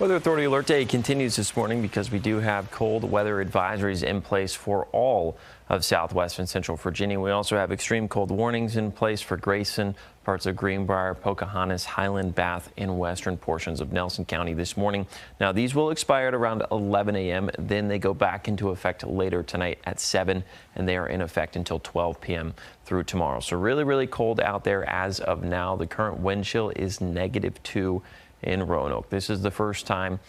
Weather Authority Alert Day continues this morning because we do have cold weather advisories in place for all of southwest and central Virginia. We also have extreme cold warnings in place for Grayson, parts of Greenbrier, Pocahontas, Highland, Bath, and western portions of Nelson County this morning. Now, these will expire at around 11 a.m. Then they go back into effect later tonight at 7, and they are in effect until 12 p.m. through tomorrow. So really cold out there as of now. The current wind chill is -2 in Roanoke. This is the first time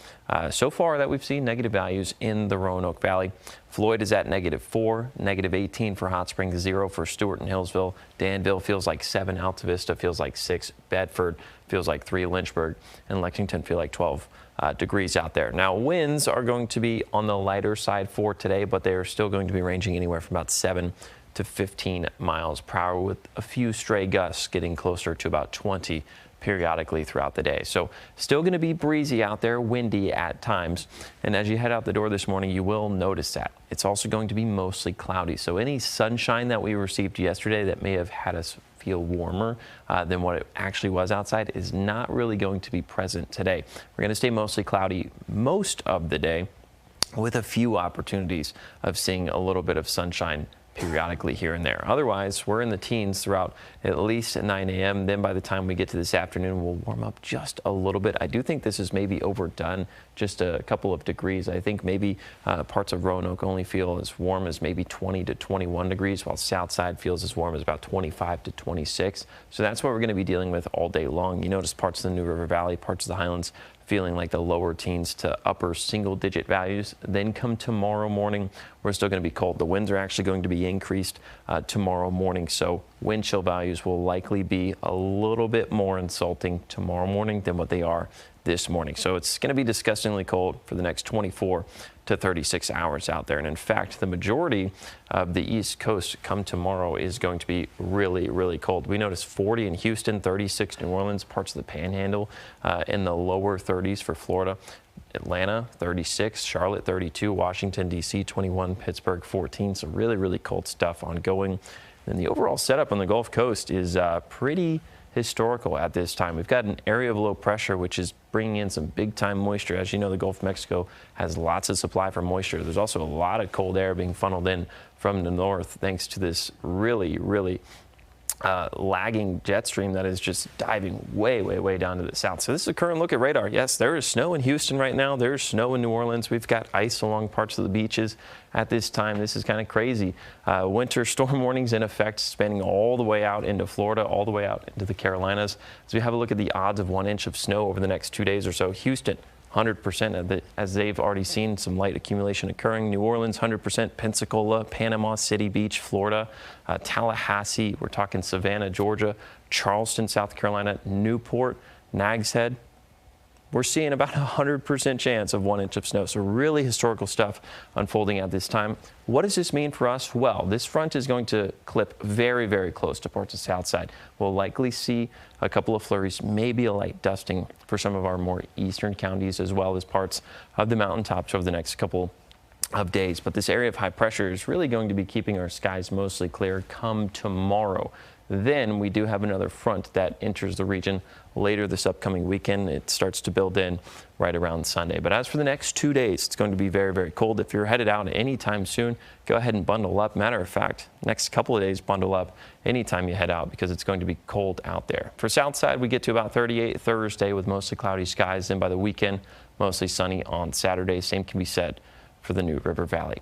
so far that we've seen negative values in the Roanoke Valley. Floyd is at -4, -18 for Hot Springs, 0 for Stewart and Hillsville. Danville feels like 7, Alta Vista feels like 6, Bedford feels like 3, Lynchburg and Lexington feel like 12 degrees out there. Now, winds are going to be on the lighter side for today, but they are still going to be ranging anywhere from about 7 to 15 miles per hour, with a few stray gusts getting closer to about 20 periodically throughout the day. So still going to be breezy out there, windy at times. And as you head out the door this morning, you will notice that it's also going to be mostly cloudy. So any sunshine that we received yesterday that may have had us feel warmer than what it actually was outside is not really going to be present today. We're going to stay mostly cloudy most of the day, with a few opportunities of seeing a little bit of sunshine periodically here and there. Otherwise, we're in the teens throughout at least 9 a.m. Then by the time we get to this afternoon, we'll warm up just a little bit. I do think this is maybe overdone just a couple of degrees. I think maybe parts of Roanoke only feel as warm as maybe 20 to 21 degrees, while Southside feels as warm as about 25 to 26. So that's what we're going to be dealing with all day long. You notice parts of the New River Valley, parts of the Highlands feeling like the lower teens to upper single-digit values. Then come tomorrow morning, we're still going to be cold. The winds are actually going to be increased tomorrow morning, so wind chill values will likely be a little bit more insulting tomorrow morning than what they are this morning. So it's going to be disgustingly cold for the next 24 to 36 hours out there. And in fact, the majority of the East Coast come tomorrow is going to be really cold. We noticed 40 in Houston, 36 New Orleans, parts of the Panhandle in the lower 30s for Florida. Atlanta, 36, Charlotte, 32, Washington, D.C., 21, Pittsburgh, 14. So really cold stuff ongoing. And the overall setup on the Gulf Coast is pretty historical at this time. We've got an area of low pressure, which is bringing in some big-time moisture. As you know, the Gulf of Mexico has lots of supply for moisture. There's also a lot of cold air being funneled in from the north, thanks to this really lagging jet stream that is just diving way down to the south. So this is a current look at radar. Yes, there is snow in Houston right now. There's snow in New Orleans. We've got ice along parts of the beaches at this time. This is kind of crazy. Winter storm warnings in effect, spanning all the way out into Florida, all the way out into the Carolinas. As we have a look at the odds of 1 inch of snow over the next 2 days or so, Houston, 100% as they've already seen some light accumulation occurring. New Orleans, 100%. Pensacola, Panama City Beach, Florida, Tallahassee, we're talking Savannah, Georgia, Charleston, South Carolina, Newport, Nags Head. We're seeing about 100% chance of 1 inch of snow. So really historical stuff unfolding at this time. What does this mean for us? Well, this front is going to clip very close to parts of Southside. We'll likely see a couple of flurries, maybe a light dusting for some of our more eastern counties, as well as parts of the mountaintops over the next couple of days. But this area of high pressure is really going to be keeping our skies mostly clear come tomorrow. Then we do have another front that enters the region later this upcoming weekend. It starts to build in right around Sunday. But as for the next 2 days, it's going to be very cold. If you're headed out anytime soon, go ahead and bundle up. Matter of fact, next couple of days, bundle up anytime you head out, because it's going to be cold out there. For Southside, we get to about 38 Thursday with mostly cloudy skies. Then by the weekend, mostly sunny on Saturday. Same can be said for the New River Valley.